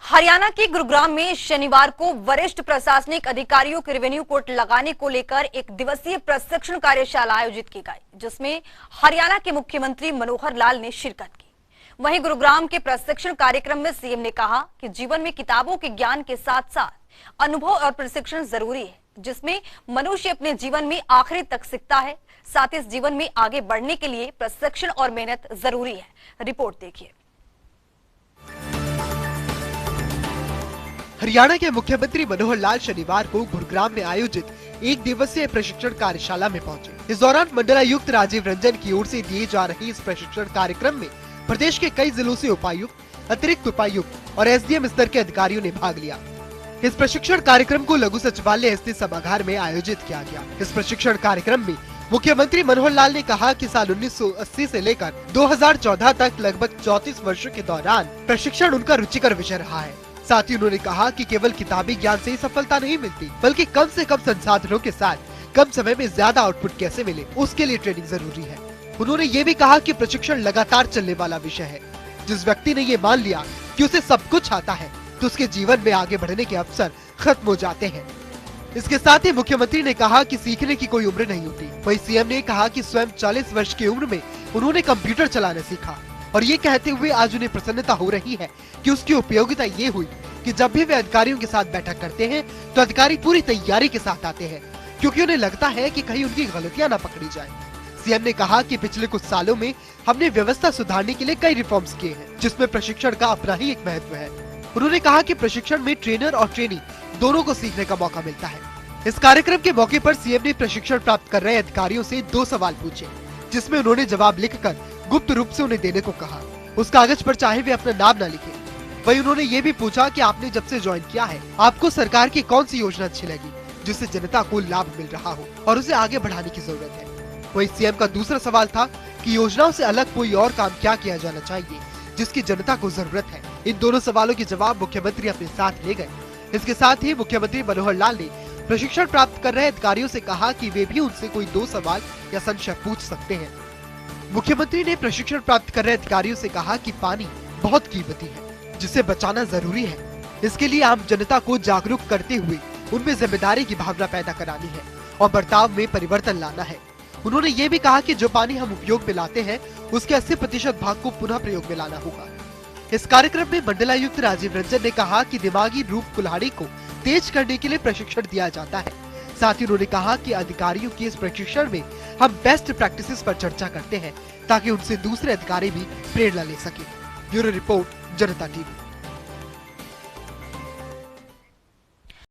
हरियाणा के गुरुग्राम में शनिवार को वरिष्ठ प्रशासनिक अधिकारियों के रेवेन्यू कोड लगाने को लेकर एक दिवसीय प्रशिक्षण कार्यशाला आयोजित की गई, जिसमें हरियाणा के मुख्यमंत्री मनोहर लाल ने शिरकत की। वहीं गुरुग्राम के प्रशिक्षण कार्यक्रम में सीएम ने कहा कि जीवन में किताबों के ज्ञान के साथ साथ अनुभव और प्रशिक्षण जरूरी है, जिसमें मनुष्य अपने जीवन में आखिरी तक सीखता है। साथ ही इस जीवन में आगे बढ़ने के लिए प्रशिक्षण और मेहनत जरूरी है। रिपोर्ट देखिए। हरियाणा के मुख्यमंत्री मनोहर लाल शनिवार को गुरुग्राम में आयोजित एक दिवसीय प्रशिक्षण कार्यशाला में पहुंचे। इस दौरान मंडलायुक्त राजीव रंजन की ओर से दिए जा रहे इस प्रशिक्षण कार्यक्रम में प्रदेश के कई जिलों से उपायुक्त, अतिरिक्त उपायुक्त और एसडीएम स्तर के अधिकारियों ने भाग लिया। इस प्रशिक्षण कार्यक्रम को लघु सचिवालय स्थित सभागार में आयोजित किया गया। इस प्रशिक्षण कार्यक्रम में मुख्यमंत्री मनोहर लाल ने कहा कि साल 1980 से लेकर 2014 तक लगभग 34 वर्षों के दौरान प्रशिक्षण उनका रुचिकर विषय रहा है। साथ ही उन्होंने कहा कि केवल किताबी ज्ञान से ही सफलता नहीं मिलती, बल्कि कम से कम संसाधनों के साथ कम समय में ज्यादा आउटपुट कैसे मिले, उसके लिए ट्रेनिंग जरूरी है। उन्होंने ये भी कहा कि प्रशिक्षण लगातार चलने वाला विषय है। जिस व्यक्ति ने ये मान लिया कि उसे सब कुछ आता है, तो उसके जीवन में आगे बढ़ने के अवसर खत्म हो जाते हैं। इसके साथ ही मुख्यमंत्री ने कहा कि सीखने की कोई उम्र नहीं होती। वहीं सीएम ने कहा कि स्वयं 40 वर्ष की उम्र में उन्होंने कंप्यूटर चलाना सीखा और ये कहते हुए आज उन्हें प्रसन्नता हो रही है कि उसकी उपयोगिता ये हुई कि जब भी वे अधिकारियों के साथ बैठक करते हैं तो अधिकारी पूरी तैयारी के साथ आते हैं, क्योंकि उन्हें लगता है कि कहीं उनकी गलतियां न पकड़ी जाए। सीएम ने कहा कि पिछले कुछ सालों में हमने व्यवस्था सुधारने के लिए कई रिफॉर्म्स किए हैं, जिसमें प्रशिक्षण का अपना ही एक महत्व है। उन्होंने कहा कि प्रशिक्षण में ट्रेनर और ट्रेनी दोनों को सीखने का मौका मिलता है। इस कार्यक्रम के मौके पर सीएम ने प्रशिक्षण प्राप्त कर रहे अधिकारियों से 2 सवाल पूछे, जिसमें उन्होंने जवाब लिखकर गुप्त रूप से उन्हें देने को कहा। उस कागज पर चाहे वे अपना नाम न लिखे। वहीं उन्होंने ये भी पूछा कि आपने जब से ज्वाइन किया है, आपको सरकार की कौन सी योजना अच्छी लगी, जिससे जनता को लाभ मिल रहा हो और उसे आगे बढ़ाने की जरूरत है। वहीं सीएम का दूसरा सवाल था कि योजनाओं से अलग कोई और काम क्या किया जाना चाहिए, जिसकी जनता को जरूरत है। इन दोनों सवालों के जवाब मुख्यमंत्री अपने साथ ले गए। इसके साथ ही मुख्यमंत्री मनोहर लाल ने प्रशिक्षण प्राप्त कर रहे अधिकारियों से कहा कि वे भी उनसे कोई 2 सवाल या संशय पूछ सकते हैं। मुख्यमंत्री ने प्रशिक्षण प्राप्त कर रहे अधिकारियों से कहा कि पानी बहुत कीमती है, जिसे बचाना जरूरी है। इसके लिए आम जनता को जागरूक करते हुए उनमें जिम्मेदारी की भावना पैदा करानी है और बर्ताव में परिवर्तन लाना है। उन्होंने ये भी कहा कि जो पानी हम उपयोग में लाते हैं, उसके 80% भाग को पुनः प्रयोग में लाना होगा। इस कार्यक्रम में मंडलायुक्त राजीव रंजन ने कहा कि दिमागी रूप कुल्हाड़ी को तेज करने के लिए प्रशिक्षण दिया जाता है। साथ ही उन्होंने कहा कि अधिकारियों के इस प्रशिक्षण में हम बेस्ट प्रैक्टिसेस पर चर्चा करते हैं, ताकि उनसे दूसरे अधिकारी भी प्रेरणा ले सके। ब्यूरो रिपोर्ट, जनता टीवी।